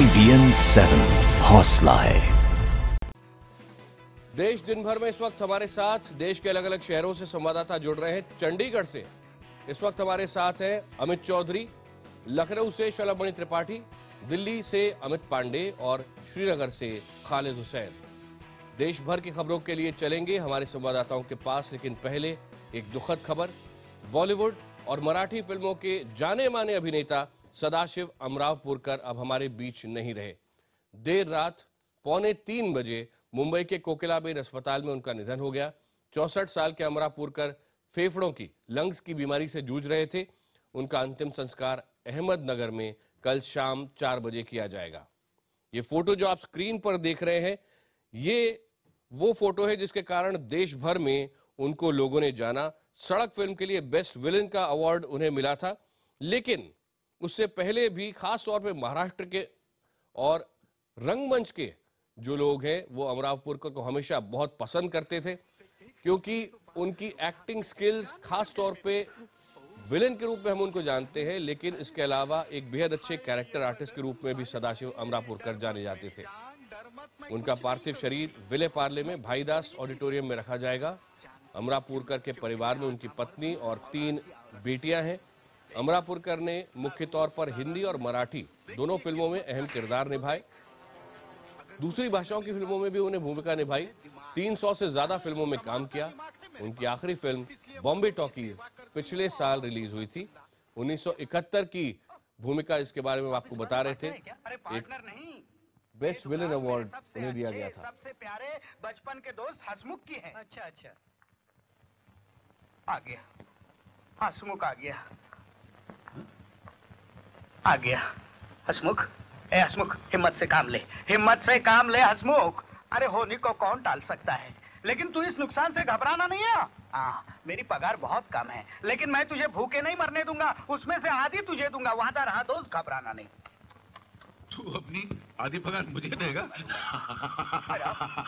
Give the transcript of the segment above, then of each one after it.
IBN 7 हौसला है। देश दिन भर में इस वक्त हमारे साथ देश के अलग अलग शहरों से संवाददाता जुड़ रहे हैं। चंडीगढ़ से इस वक्त हमारे साथ हैं अमित चौधरी, लखनऊ से शलभमणि त्रिपाठी, दिल्ली से अमित पांडे और श्रीनगर से खालिद हुसैन। देश भर की खबरों के लिए चलेंगे हमारे संवाददाताओं के पास, लेकिन पहले एक दुखद खबर। बॉलीवुड और मराठी फिल्मों के जाने माने अभिनेता सदाशिव अमरावपुरकर अब हमारे बीच नहीं रहे। देर रात 2:45 बजे मुंबई के कोकिलाबेन अस्पताल में उनका निधन हो गया। 64 साल के अमरावपुरकर फेफड़ों की, लंग्स की बीमारी से जूझ रहे थे। उनका अंतिम संस्कार अहमदनगर में कल शाम 4 बजे किया जाएगा। ये फोटो जो आप स्क्रीन पर देख रहे हैं, ये वो फोटो है जिसके कारण देश भर में उनको लोगों ने जाना। सड़क फिल्म के लिए बेस्ट विलेन का अवार्ड उन्हें मिला था, लेकिन उससे पहले भी खास तौर पे महाराष्ट्र के और रंगमंच के जो लोग हैं वो अमरावपुरकर को हमेशा बहुत पसंद करते थे, क्योंकि उनकी एक्टिंग स्किल्स, खास तौर पे विलेन के रूप में हम उनको जानते हैं, लेकिन इसके अलावा एक बेहद अच्छे कैरेक्टर आर्टिस्ट के रूप में भी सदाशिव अमरावपुरकर जाने जाते थे। उनका पार्थिव शरीर विले पार्ले में भाईदास ऑडिटोरियम में रखा जाएगा। अमरावपुरकर के परिवार में उनकी पत्नी और 3 बेटियां हैं। अमरावपुरकर ने मुख्य तौर पर हिंदी और मराठी दोनों फिल्मों में अहम किरदार निभाए। दूसरी भाषाओं की फिल्मों में भी उन्हें भूमिका निभाई। 300 से ज्यादा फिल्मों में काम किया। उनकी आखिरी फिल्म बॉम्बे टॉकीज पिछले साल रिलीज हुई थी। 1971 की भूमिका, इसके बारे में आपको बता रहे थे। एक बेस्ट विलेन अवार्ड उन्हें दिया गया था। सबसे प्यारे बचपन के दोस्त हसमुख की है। अच्छा आ गया, हसमुख आ गया, आ गया। हसमुख, ए हसमुख, हिम्मत से काम ले, हिम्मत से काम ले हसमुख। अरे होनी को कौन टाल सकता है, लेकिन तू इस नुकसान से घबराना नहीं है। मेरी पगार बहुत कम है, लेकिन मैं तुझे भूखे नहीं मरने दूंगा। उसमें से आधी तुझे दूंगा, वादा रहा दोस्त, घबराना नहीं। तू अपनी आधी पगार मुझे देगा?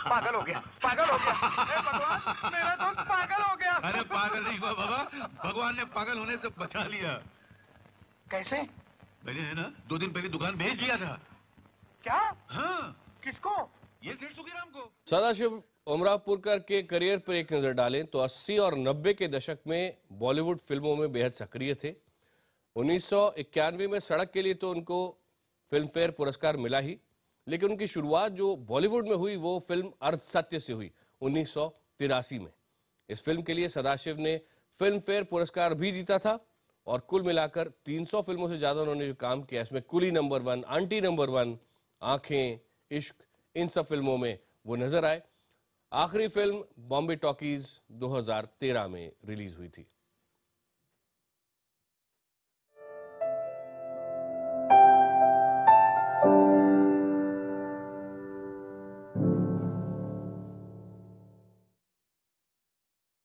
पागल हो गया, पागल हो गया। भगवान, मेरा दोस्त पागल हो गया। अरे पागल नहीं हुआ बाबा, भगवान ने पागल होने से बचा लिया। कैसे? मैंने है ना 2 दिन पहले दुकान बेच दिया था। क्या? हाँ। किसको? ये सेठ सुखीराम को। सदाशिव अमरावपुरकर के करियर पर एक नजर डालें तो 80 और 90 के दशक में बॉलीवुड फिल्मों में बेहद सक्रिय थे। 1991 में सड़क के लिए तो उनको फिल्म फेयर पुरस्कार मिला ही, लेकिन उनकी शुरुआत जो बॉलीवुड में हुई वो फिल्म अर्ध सत्य से हुई 1983 में। इस फिल्म के लिए सदाशिव ने फिल्म फेयर पुरस्कार भी जीता था और कुल मिलाकर 300 फिल्मों से ज्यादा उन्होंने जो काम किया, इसमें कुली नंबर 1, आंटी नंबर 1, आंखें, इश्क, इन सब फिल्मों में वो नजर आए। आखिरी फिल्म बॉम्बे टॉकीज 2013 में रिलीज हुई थी।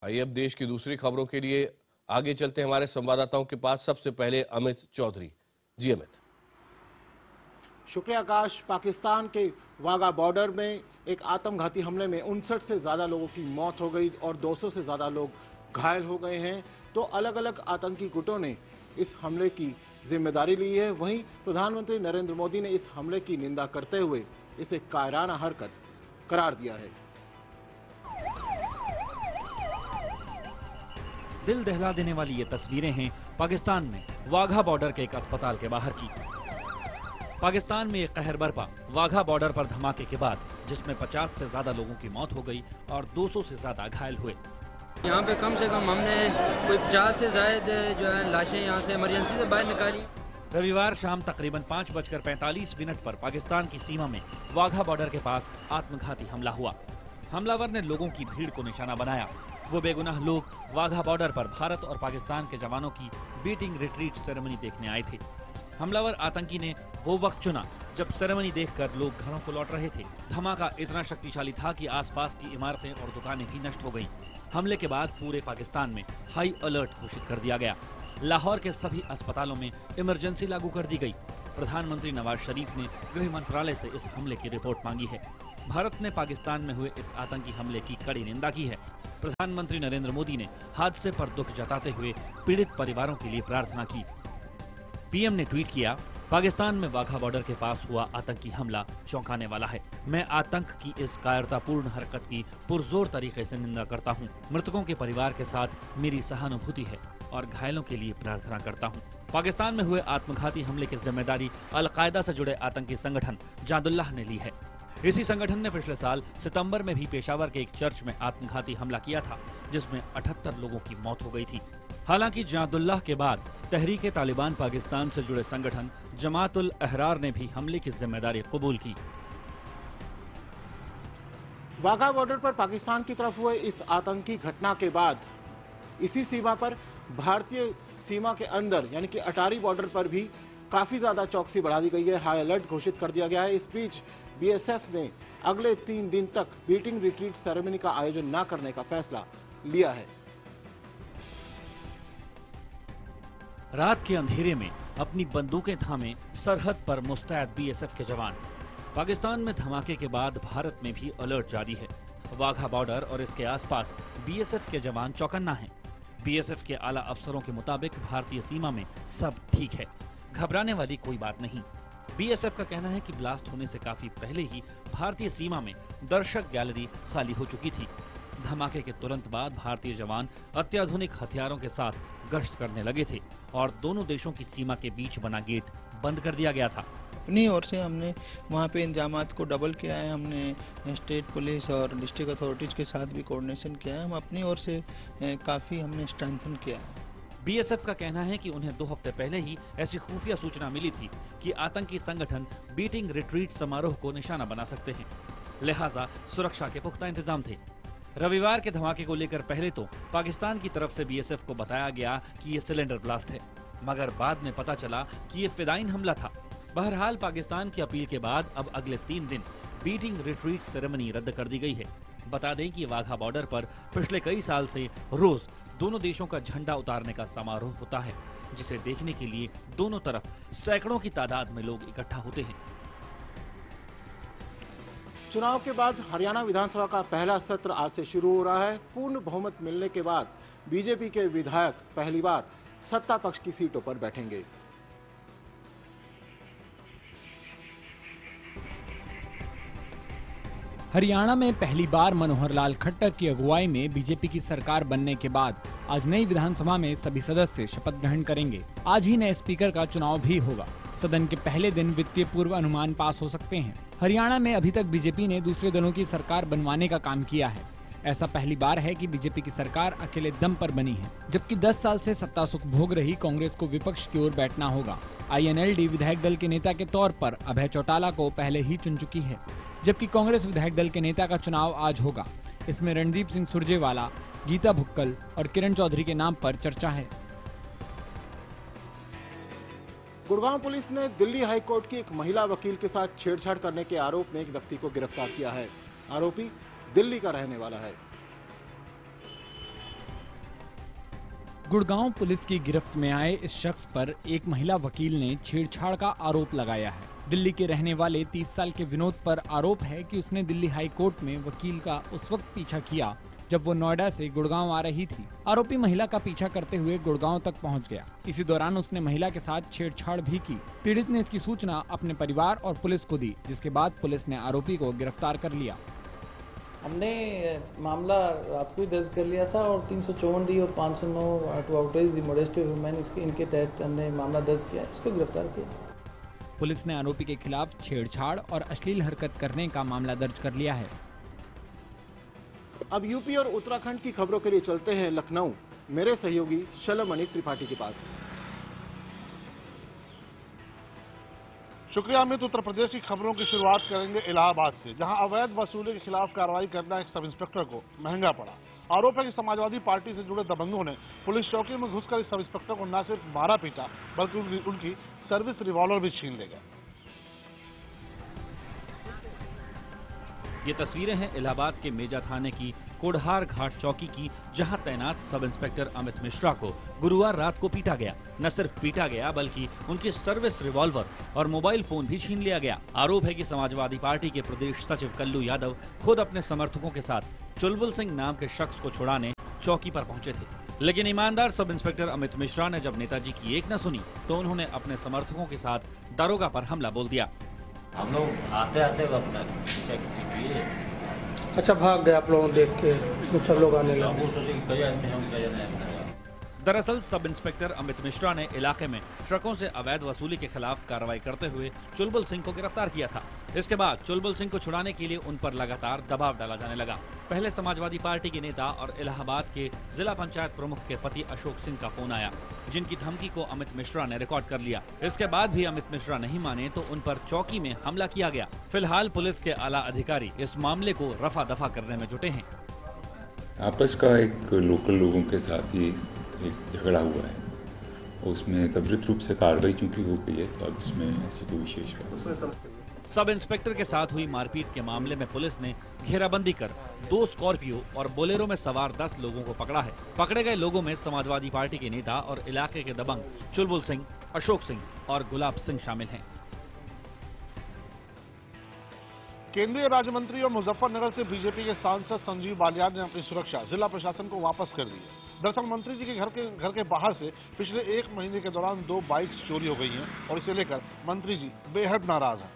आइए अब देश की दूसरी खबरों के लिए आगे चलते हैं हमारे संवाददाताओं के पास। सबसे पहले अमित चौधरी। जी अमित। शुक्रिया आकाश। पाकिस्तान के वाघा बॉर्डर में एक आत्मघाती हमले में 59 से ज्यादा लोगों की मौत हो गई और 200 से ज्यादा लोग घायल हो गए हैं। तो अलग अलग आतंकी गुटों ने इस हमले की जिम्मेदारी ली है। वहीं प्रधानमंत्री नरेंद्र मोदी ने इस हमले की निंदा करते हुए इसे कायराना हरकत करार दिया है। दिल दहला देने वाली ये तस्वीरें हैं पाकिस्तान में वाघा बॉर्डर के एक अस्पताल के बाहर की। पाकिस्तान में एक कहर बरपा वाघा बॉर्डर पर धमाके के बाद, जिसमें 50 से ज्यादा लोगों की मौत हो गई और 200 से ज्यादा घायल हुए। यहाँ पे कम से कम हमने कोई 50 से ज्यादा जो है लाशें यहाँ से इमरजेंसी से बाहर निकाली। रविवार शाम तकरीबन 5:45 पर पाकिस्तान की सीमा में वाघा बॉर्डर के पास आत्मघाती हमला हुआ। हमलावर ने लोगों की भीड़ को निशाना बनाया। वो बेगुनाह लोग वाघा बॉर्डर पर भारत और पाकिस्तान के जवानों की बीटिंग रिट्रीट सेरेमनी देखने आए थे। हमलावर आतंकी ने वो वक्त चुना जब सेरेमनी देखकर लोग घरों को लौट रहे थे। धमाका इतना शक्तिशाली था कि आसपास की इमारतें और दुकानें भी नष्ट हो गईं। हमले के बाद पूरे पाकिस्तान में हाई अलर्ट घोषित कर दिया गया। लाहौर के सभी अस्पतालों में इमरजेंसी लागू कर दी गई। प्रधानमंत्री नवाज शरीफ ने गृह मंत्रालय से इस हमले की रिपोर्ट मांगी है। भारत ने पाकिस्तान में हुए इस आतंकी हमले की कड़ी निंदा की है। प्रधानमंत्री नरेंद्र मोदी ने हादसे पर दुख जताते हुए पीड़ित परिवारों के लिए प्रार्थना की। पीएम ने ट्वीट किया, पाकिस्तान में वाघा बॉर्डर के पास हुआ आतंकी हमला चौंकाने वाला है। मैं आतंक की इस कायरतापूर्ण हरकत की पुरजोर तरीके से निंदा करता हूं। मृतकों के परिवार के साथ मेरी सहानुभूति है और घायलों के लिए प्रार्थना करता हूं। पाकिस्तान में हुए आत्मघाती हमले की जिम्मेदारी अलकायदा से जुड़े आतंकी संगठन जादुल्लाह ने ली है। इसी संगठन ने पिछले साल सितंबर में भी पेशावर के एक चर्च में आत्मघाती हमला किया था, जिसमें 78 लोगों की मौत हो गई थी। हालांकि जादुल्लाह के बाद तहरीके तालिबान पाकिस्तान से जुड़े संगठन जमातुल अहरार ने भी हमले की जिम्मेदारी कबूल की। वाघा बॉर्डर पर पाकिस्तान की तरफ हुए इस आतंकी घटना के बाद इसी सीमा पर भारतीय सीमा के अंदर यानी कि अटारी बॉर्डर पर भी काफी ज्यादा चौकसी बढ़ा दी गई है। हाई अलर्ट घोषित कर दिया गया है। इस बीच बीएसएफ ने अगले 3 दिन तक बीटिंग रिट्रीट सेरेमनी का आयोजन न करने का फैसला लिया है। रात के अंधेरे में अपनी बंदूकें थामे सरहद पर मुस्तैद बीएसएफ के जवान। पाकिस्तान में धमाके के बाद भारत में भी अलर्ट जारी है। वाघा बॉर्डर और इसके आसपास बीएसएफ के जवान चौकन्ना हैं। बीएसएफ के आला अफसरों के मुताबिक भारतीय सीमा में सब ठीक है, घबराने वाली कोई बात नहीं। बीएसएफ का कहना है कि ब्लास्ट होने से काफी पहले ही भारतीय सीमा में दर्शक गैलरी खाली हो चुकी थी। धमाके के तुरंत बाद भारतीय जवान अत्याधुनिक हथियारों के साथ गश्त करने लगे थे और दोनों देशों की सीमा के बीच बना गेट बंद कर दिया गया था। अपनी ओर से हमने वहाँ पे इंतजामात को डबल किया है। हमने स्टेट पुलिस और डिस्ट्रिक्ट अथॉरिटीज के साथ भी कोऑर्डिनेशन किया है। हम अपनी ओर से काफ़ी हमने स्ट्रेंथन किया है। बीएसएफ का कहना है कि उन्हें 2 हफ्ते पहले ही ऐसी खुफिया सूचना मिली थी कि आतंकी संगठन बीटिंग रिट्रीट समारोह को निशाना बना सकते हैं, लिहाजा सुरक्षा के पुख्ता इंतजाम थे। रविवार के धमाके को लेकर पहले तो पाकिस्तान की तरफ से बीएसएफ को बताया गया कि ये सिलेंडर ब्लास्ट है, मगर बाद में पता चला कि ये फिदाइन हमला था। बहरहाल पाकिस्तान की अपील के बाद अब अगले 3 दिन बीटिंग रिट्रीट सेरेमनी रद्द कर दी गई है। बता दें कि वाघा बॉर्डर पर पिछले कई साल से रोज दोनों देशों का झंडा उतारने का समारोह होता है, जिसे देखने के लिए दोनों तरफ सैकड़ों की तादाद में लोग इकट्ठा होते हैं। चुनाव के बाद हरियाणा विधानसभा का पहला सत्र आज से शुरू हो रहा है। पूर्ण बहुमत मिलने के बाद बीजेपी के विधायक पहली बार सत्ता पक्ष की सीटों पर बैठेंगे। हरियाणा में पहली बार मनोहर लाल खट्टर की अगुवाई में बीजेपी की सरकार बनने के बाद आज नई विधानसभा में सभी सदस्य शपथ ग्रहण करेंगे। आज ही नए स्पीकर का चुनाव भी होगा। सदन के पहले दिन वित्तीय पूर्व अनुमान पास हो सकते हैं। हरियाणा में अभी तक बीजेपी ने दूसरे दलों की सरकार बनवाने का काम किया है। ऐसा पहली बार है कि बीजेपी की सरकार अकेले दम पर बनी है, जबकि 10 साल से सत्ता सुख भोग रही कांग्रेस को विपक्ष की ओर बैठना होगा। आईएनएलडी विधायक दल के नेता के तौर पर अभय चौटाला को पहले ही चुन चुकी है, जबकि कांग्रेस विधायक दल के नेता का चुनाव आज होगा। इसमें रणदीप सिंह सुरजेवाला, गीता भुक्कल और किरण चौधरी के नाम पर चर्चा है। गुड़गांव पुलिस ने दिल्ली हाई कोर्ट की एक महिला वकील के साथ छेड़छाड़ करने के आरोप में एक व्यक्ति को गिरफ्तार किया है। आरोपी दिल्ली का रहने वाला है। गुड़गांव पुलिस की गिरफ्त में आए इस शख्स पर एक महिला वकील ने छेड़छाड़ का आरोप लगाया है। दिल्ली के रहने वाले 30 साल के विनोद पर आरोप है कि उसने दिल्ली हाई कोर्ट में वकील का उस वक्त पीछा किया जब वो नोएडा से गुड़गांव आ रही थी। आरोपी महिला का पीछा करते हुए गुड़गांव तक पहुंच गया। इसी दौरान उसने महिला के साथ छेड़छाड़ भी की। पीड़ित ने इसकी सूचना अपने परिवार और पुलिस को दी, जिसके बाद पुलिस ने आरोपी को गिरफ्तार कर लिया। हमने मामला रात को ही दर्ज कर लिया था और 354 डी और 509 to outrage the modesty of human इनके तहत हमने मामला दर्ज किया, इसको गिरफ्तार किया। पुलिस ने आरोपी के खिलाफ छेड़छाड़ और अश्लील हरकत करने का मामला दर्ज कर लिया है। अब यूपी और उत्तराखंड की खबरों के लिए चलते हैं लखनऊ, मेरे सहयोगी शलमणि त्रिपाठी के पास। शुक्रिया अमित। उत्तर प्रदेश की खबरों की शुरुआत करेंगे इलाहाबाद से, जहां अवैध वसूली के खिलाफ कार्रवाई करना एक सब इंस्पेक्टर को महंगा पड़ा। आरोप है कि समाजवादी पार्टी से जुड़े दबंगों ने पुलिस चौकी में घुसकर इस सब इंस्पेक्टर को न सिर्फ मारा पीटा बल्कि उनकी सर्विस रिवॉल्वर भी छीन ले गए। ये तस्वीरें हैं इलाहाबाद के मेजा थाने की कोढ़ार घाट चौकी की, जहां तैनात सब इंस्पेक्टर अमित मिश्रा को गुरुवार रात को पीटा गया। न सिर्फ पीटा गया बल्कि उनकी सर्विस रिवॉल्वर और मोबाइल फोन भी छीन लिया गया। आरोप है कि समाजवादी पार्टी के प्रदेश सचिव कल्लू यादव खुद अपने समर्थकों के साथ चुलबुल सिंह नाम के शख्स को छुड़ाने चौकी पर पहुंचे थे। लेकिन ईमानदार सब इंस्पेक्टर अमित मिश्रा ने जब नेताजी की एक न सुनी तो उन्होंने अपने समर्थकों के साथ दरोगा पर हमला बोल दिया। हम लोग आते आते वक्त चेक किए। अच्छा, भाग गए आप लोगों देख के, सब लोग आने लगे। दरअसल सब इंस्पेक्टर अमित मिश्रा ने इलाके में ट्रकों से अवैध वसूली के खिलाफ कार्रवाई करते हुए चुलबुल सिंह को गिरफ्तार किया था। इसके बाद चुलबुल सिंह को छुड़ाने के लिए उन पर लगातार दबाव डाला जाने लगा। पहले समाजवादी पार्टी के नेता और इलाहाबाद के जिला पंचायत प्रमुख के पति अशोक सिंह का फोन आया, जिनकी धमकी को अमित मिश्रा ने रिकॉर्ड कर लिया। इसके बाद भी अमित मिश्रा नहीं माने तो उन पर चौकी में हमला किया गया। फिलहाल पुलिस के आला अधिकारी इस मामले को रफा दफा करने में जुटे हैं। आपस का एक लोकल लोगों के साथ ही एक झगड़ा हुआ है, उसमें त्वरित रूप से कार्रवाई चूंकि हो गई है तो अब इसमें ऐसी कोई विशेष बात। सब इंस्पेक्टर के साथ हुई मारपीट के मामले में पुलिस ने घेराबंदी कर 2 स्कॉर्पियो और बोलेरो में सवार 10 लोगों को पकड़ा है। पकड़े गए लोगों में समाजवादी पार्टी के नेता और इलाके के दबंग चुलबुल सिंह, अशोक सिंह और गुलाब सिंह शामिल हैं। केंद्रीय राज्य मंत्री और मुजफ्फरनगर से बीजेपी के सांसद संजीव बालियान ने अपनी सुरक्षा जिला प्रशासन को वापस कर दी है। दरअसल मंत्री जी के घर के बाहर से पिछले 1 महीने के दौरान 2 बाइक्स चोरी हो गई हैं और इसे लेकर मंत्री जी बेहद नाराज हैं।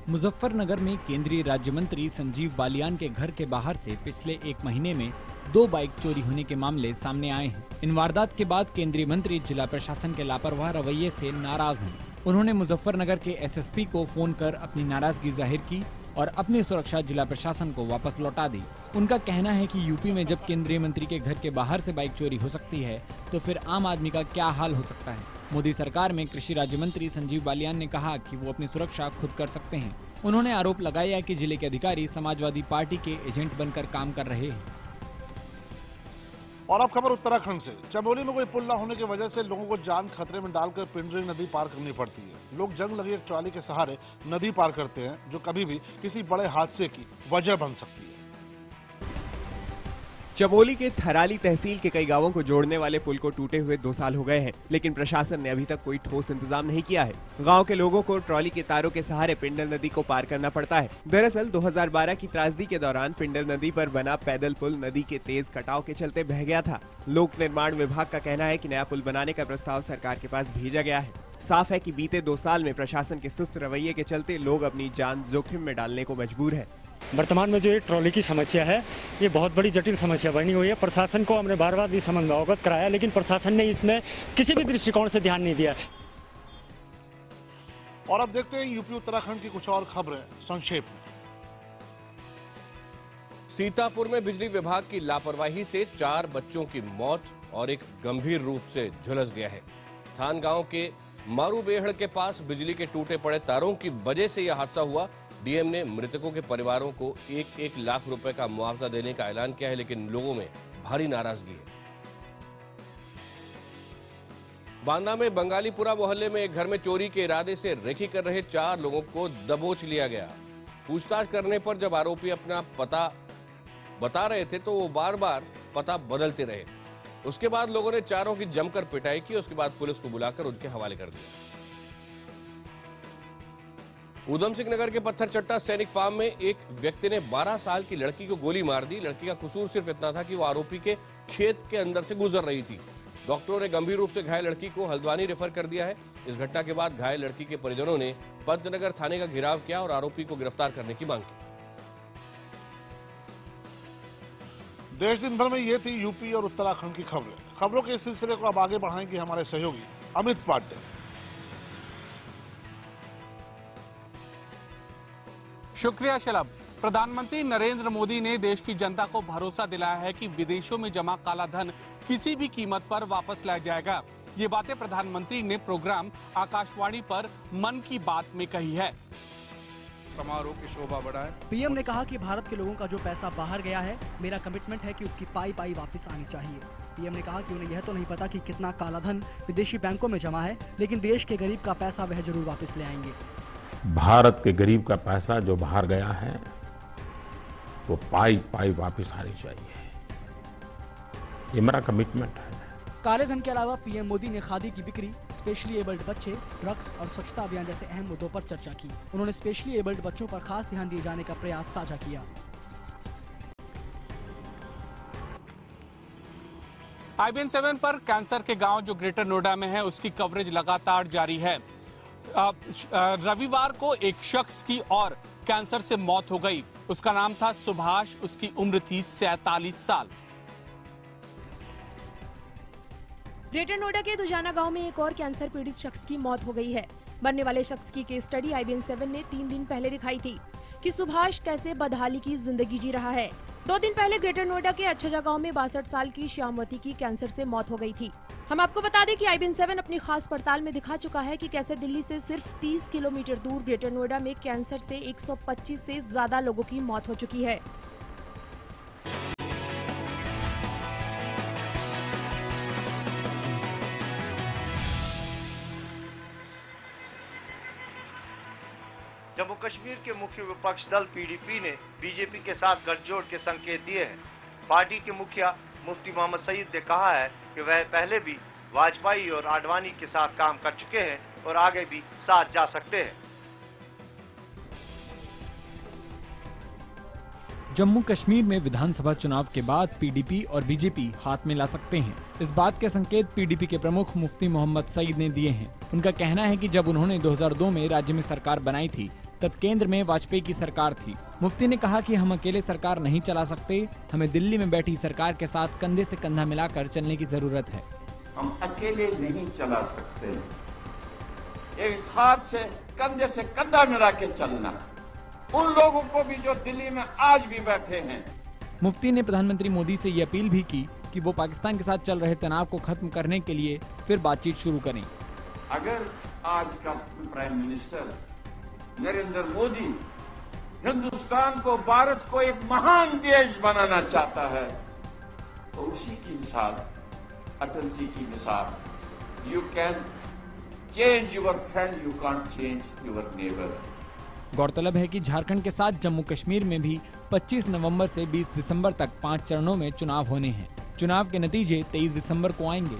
मुजफ्फरनगर में केंद्रीय राज्य मंत्री संजीव बालियान के घर के बाहर से पिछले 1 महीने में 2 बाइक चोरी होने के मामले सामने आए हैं। इन वारदात के बाद केंद्रीय मंत्री जिला प्रशासन के लापरवाह रवैये से नाराज हैं। उन्होंने मुजफ्फरनगर के एसएसपी को फोन कर अपनी नाराजगी जाहिर की और अपनी सुरक्षा जिला प्रशासन को वापस लौटा दी। उनका कहना है कि यूपी में जब केंद्रीय मंत्री के घर के बाहर से बाइक चोरी हो सकती है तो फिर आम आदमी का क्या हाल हो सकता है। मोदी सरकार में कृषि राज्य मंत्री संजीव बालियान ने कहा कि वो अपनी सुरक्षा खुद कर सकते हैं। उन्होंने आरोप लगाया कि जिले के अधिकारी समाजवादी पार्टी के एजेंट बनकर काम कर रहे हैं। और अब खबर उत्तराखंड से। चमोली में कोई पुल न होने की वजह से लोगों को जान खतरे में डालकर पिंडरी नदी पार करनी पड़ती है। लोग जंग लगी एक ट्रॉली के सहारे नदी पार करते हैं, जो कभी भी किसी बड़े हादसे की वजह बन सकती है। चमोली के थराली तहसील के कई गांवों को जोड़ने वाले पुल को टूटे हुए 2 साल हो गए हैं, लेकिन प्रशासन ने अभी तक कोई ठोस इंतजाम नहीं किया है। गांव के लोगों को ट्रॉली के तारों के सहारे पिंडर नदी को पार करना पड़ता है। दरअसल 2012 की त्रासदी के दौरान पिंडर नदी पर बना पैदल पुल नदी के तेज कटाव के चलते बह गया था। लोक निर्माण विभाग का कहना है कि नया पुल बनाने का प्रस्ताव सरकार के पास भेजा गया है। साफ है कि बीते 2 साल में प्रशासन के सुस्त रवैये के चलते लोग अपनी जान जोखिम में डालने को मजबूर है। वर्तमान में जो ये ट्रॉली की समस्या है, ये बहुत बड़ी जटिल समस्या बनी हुई है। प्रशासन को हमने बार बार इस संबंध में अवगत कराया, लेकिन प्रशासन ने इसमें किसी भी दृष्टिकोण से ध्यान नहीं दिया। और अब देखते हैं यूपी उत्तराखंड की कुछ और खबरें संक्षेप में। सीतापुर में बिजली विभाग की लापरवाही से 4 बच्चों की मौत और एक गंभीर रूप से झुलस गया है। थान गांव के मारूबेहड़ के पास बिजली के टूटे पड़े तारों की वजह से यह हादसा हुआ। डीएम ने मृतकों के परिवारों को 1-1 लाख रुपए का मुआवजा देने का ऐलान किया है, लेकिन लोगों में भारी नाराजगी है। बांदा में बंगालीपुरा मोहल्ले में एक घर में चोरी के इरादे से रेकी कर रहे 4 लोगों को दबोच लिया गया। पूछताछ करने पर जब आरोपी अपना पता बता रहे थे तो वो बार बार पता बदलते रहे। उसके बाद लोगों ने चारों की जमकर पिटाई की। उसके बाद पुलिस को बुलाकर उनके हवाले कर दिया। उधम सिंह नगर के पत्थर चट्टा सैनिक फार्म में एक व्यक्ति ने 12 साल की लड़की को गोली मार दी। लड़की का कसूर सिर्फ इतना था कि वो आरोपी के खेत के अंदर से गुजर रही थी। डॉक्टरों ने गंभीर रूप से घायल लड़की को हल्द्वानी रेफर कर दिया है। इस घटना के बाद घायल लड़की के परिजनों ने पंतनगर थाने का घेराव किया और आरोपी को गिरफ्तार करने की मांग की। देश दिन भर में ये थी यूपी और उत्तराखंड की खबरें। खबरों के इस सिलसिले को अब आगे बढ़ाएंगे हमारे सहयोगी अमित पांडे। शुक्रिया शलभ। प्रधानमंत्री नरेंद्र मोदी ने देश की जनता को भरोसा दिलाया है कि विदेशों में जमा काला धन किसी भी कीमत पर वापस लाया जाएगा। ये बातें प्रधानमंत्री ने प्रोग्राम आकाशवाणी पर मन की बात में कही है। समारोह की शोभा बढ़ाए। पीएम ने कहा कि भारत के लोगों का जो पैसा बाहर गया है, मेरा कमिटमेंट है कि उसकी पाई वापस आनी चाहिए। पीएम ने कहा कि उन्हें यह तो नहीं पता कि कितना काला धन विदेशी बैंकों में जमा है, लेकिन देश के गरीब का पैसा वह जरूर वापस ले आएंगे। भारत के गरीब का पैसा जो बाहर गया है वो पाई वापस आनी चाहिए। ये मेरा कमिटमेंट है। काले धन के अलावा पीएम मोदी ने खादी की बिक्री, स्पेशली एबल्ड बच्चे, ड्रग्स और स्वच्छता अभियान जैसे अहम मुद्दों पर चर्चा की। उन्होंने स्पेशली एबल्ड बच्चों पर खास ध्यान दिए जाने का प्रयास साझा किया। IBN 7 पर कैंसर के गांव जो ग्रेटर नोएडा में है उसकी कवरेज लगातार जारी है। रविवार को एक शख्स की और कैंसर से मौत हो गई। उसका नाम था सुभाष, उसकी उम्र थी 47 साल। ग्रेटर नोएडा के दुजाना गांव में एक और कैंसर पीड़ित शख्स की मौत हो गई है। मरने वाले शख्स की केस स्टडी IBN 7 ने 3 दिन पहले दिखाई थी कि सुभाष कैसे बदहाली की जिंदगी जी रहा है। 2 दिन पहले ग्रेटर नोएडा के अच्छजा गांव में 62 साल की श्यामवती की कैंसर से मौत हो गई थी। हम आपको बता दें कि IBN 7 अपनी खास पड़ताल में दिखा चुका है कि कैसे दिल्ली से सिर्फ 30 किलोमीटर दूर ग्रेटर नोएडा में कैंसर से 125 से ज्यादा लोगों की मौत हो चुकी है। जम्मू कश्मीर के मुख्य विपक्ष दल PDP ने बीजेपी के साथ गठजोड़ के संकेत दिए हैं। पार्टी के मुखिया मुफ्ती मोहम्मद सईद ने कहा है कि वह पहले भी वाजपेयी और आडवाणी के साथ काम कर चुके हैं और आगे भी साथ जा सकते हैं। जम्मू कश्मीर में विधानसभा चुनाव के बाद PDP और बीजेपी हाथ मिला सकते हैं। इस बात के संकेत PDP के प्रमुख मुफ्ती मोहम्मद सईद ने दिए हैं। उनका कहना है कि जब उन्होंने 2002 में राज्य में सरकार बनाई थी तब केंद्र में वाजपेयी की सरकार थी। मुफ्ती ने कहा कि हम अकेले सरकार नहीं चला सकते, हमें दिल्ली में बैठी सरकार के साथ कंधे से कंधा मिलाकर चलने की जरूरत है। हम अकेले नहीं चला सकते, एक हाथ से कंधा मिला के चलना। उन लोगों को भी जो दिल्ली में आज भी बैठे हैं। मुफ्ती ने प्रधानमंत्री मोदी से ये अपील भी की कि वो पाकिस्तान के साथ चल रहे तनाव को खत्म करने के लिए फिर बातचीत शुरू करें। अगर आज का प्राइम मिनिस्टर नरेंद्र मोदी हिंदुस्तान को, भारत को एक महान देश बनाना चाहता है तो उसी की मिसाल, अटल जी की मिसाल, you can change your friend, you can't change your neighbour. गौरतलब है कि झारखंड के साथ जम्मू कश्मीर में भी 25 नवंबर से 20 दिसंबर तक 5 चरणों में चुनाव होने हैं। चुनाव के नतीजे 23 दिसंबर को आएंगे।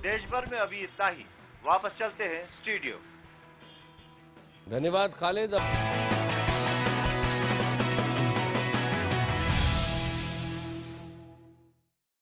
देश भर में अभी इतना ही। वापस चलते हैं स्टूडियो। धन्यवाद खालिद।